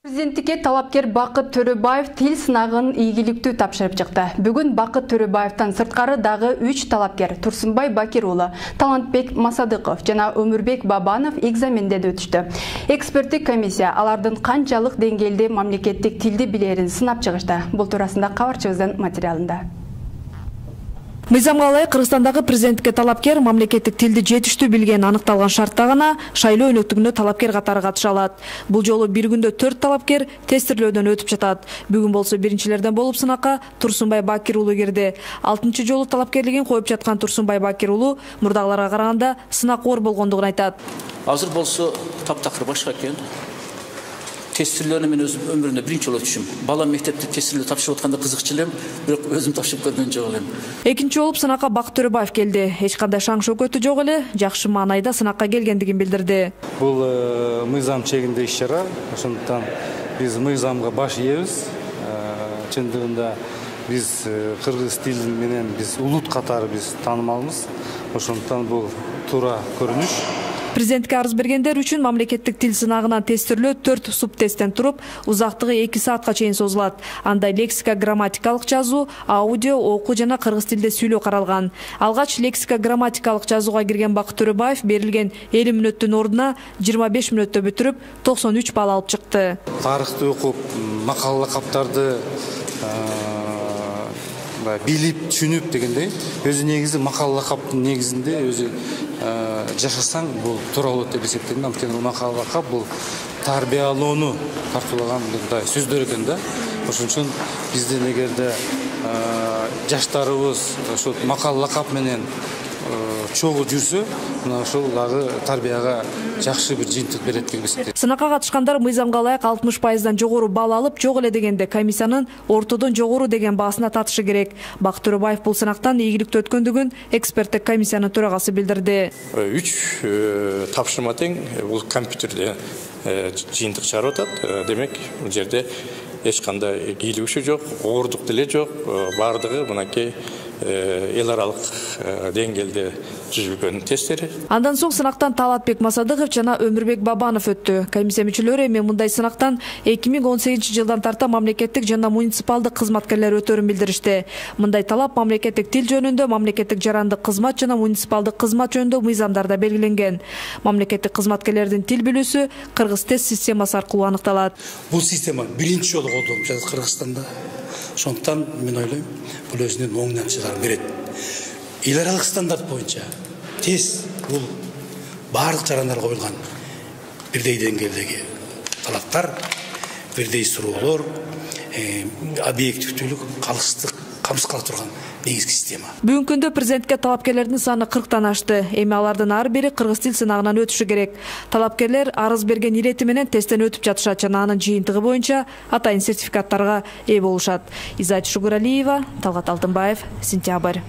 Президенттикке талапкер Бакыт Төрөбаев тил сынагын ийгиликтүү тапшырып чыкты. Бүгүн Бакыт Төрөбаевтан сырткары дагы 3 талапкер Турсунбай Бакир уулу, Талантбек Масадыков жана Өмүрбек Бабанов экзаменден өтүштү. Эксперттик комиссия алардын канчалык деңгээлде мамлекеттик тилди билерин сынап чыгышты. Бул туурасында кабарчыбыздын материалында. Мыйзамга ылайык Кыргызстандагы президенттикке талапкер мамлекеттик тилди жетиштүү билген аныкталган шартта гана шайлоо өнөктүгүнө талапкер катары катыша алат. Бул жолу бир күндө 4 талапкер тестирлөөдөн өтүп жатат. Бүгүн болсо биринчилерден болуп сынакка Турсунбай Бакир уулу кирди. 6-чы жолу талапкерлигин коюп жаткан Турсунбай Бакир уулу мурдагыларга караганда сынак оор болгондугун айтат. Азыр болсо таптакыр башка экен. Тестирлөөнү мен өзүм өмүрүмдө биринчи жолу өтүшүм. Балам мектепте тестирлөө тапшырып атканда кызыкчу элем, бирок өзүм тапшырып көргөн жок элем. Экинчи болуп сынакка Бакыт Төрөбаев келди. Эч кандай шаң шөкөтү жок эле, жакшы маанайда сынакка келгендигин билдирди. Бул мыйзам чегинде иш-чара, ошондуктан биз мыйзамга баш ийебиз. Чындыгында биз кыргыз тили менен биз улут катары биз таанымалбыз. Ошондуктан бул туура көрүнүш. Президентке арыз бергендер үчүн мамлекеттик тил сынагынан тестирлөө 4 субтесттен туруп, узактыгы 2 саатка чейин созулат. Анда лексика, грамматикалык жазуу, аудио, окуу жана кыргыз тилде сүйлөө каралган. Алгач лексика, грамматикалык жазууга кирген Бакыт Төрөбаев берилген 50 мүнөттүн ордуна 25 мүнөттө бүтүрүп, 93 балл алып чыкты. Тарыхты окуп, макал лакаптарды билип, түшүнүп дегендей, өзү негизи макал лакаптын негизинде өзү жашасаң бул туура болот деп эсептейм. Анткени макал лакап бул тарбиялоону тартуулаган мындай сөздөр экен да. Ошон үчүн биздин эгерде жаштарыбыз ошол макал лакап менен чогуу жүрсө, мына ошол дагы тарбияга жакшы бир жыйынтык берет деп эсептейм. Сынакка катышкандар мыйзамга ылайык 60%дан жогору балл алып, жок эле дегенде комиссиянын ортодон жогору деген баасына татышы керек. Бакыт Төрөбаев бул сынактан ийгиликтүү өткөндүгүн эксперттик комиссиянын төрагасы билдирди. 3 тапшырма тең бул компьютерде жыйынтык чыгарып атат. Демек, бул жерде эч кандай кийлигиши жок, оордук деле жок. Бардыгы мынакей эл аралык деңгээлде түзүлгөн тесттери. Андан соң сынактан Талантбек Масадыков жана Өмүрбек Бабанов өттү. Комиссия мүчөлөрү эми мындай сынактан 2018 жылдан тарта мамлекеттик жана муниципалдык кызматкерлер өтөрүн билдиришти. Мындай талап мамлекеттик тил жөнүндө, мамлекеттик жарандык кызмат жана муниципалдык кызмат жөнүндө мыйзамдарда белгиленген. Мамлекеттик кызматкерлердин тил билүүсү Кыргыз тест системасы аркылуу аныкталат. Бул система биринчи жолу колдонулуп жатат Кыргызстанда. Ошондуктан мен ойлойм, бул өзүнүн оң натыйжаларын берет. Эл аралык стандарт боюнча тест бул барлык жарандарга коюлган бирдей деңгээлдеги талаптар, бирдей суроолор, объективдүүлүк, калыстык камсыз кыла турган негизги система. Бүгүнкү күндө президентке талапкерлердин саны 40тан ашты. Эми алардын ар бири кыргыз тил сынагынан өтүшү керек. Талапкерлер арыз берген ирети менен тесттен өтүп жатышат жана анын жыйынтыгы боюнча атайын сертификаттарга ээ болушат. Изайт Шугуралиева, Талгат Алтынбаев, Сентябрь.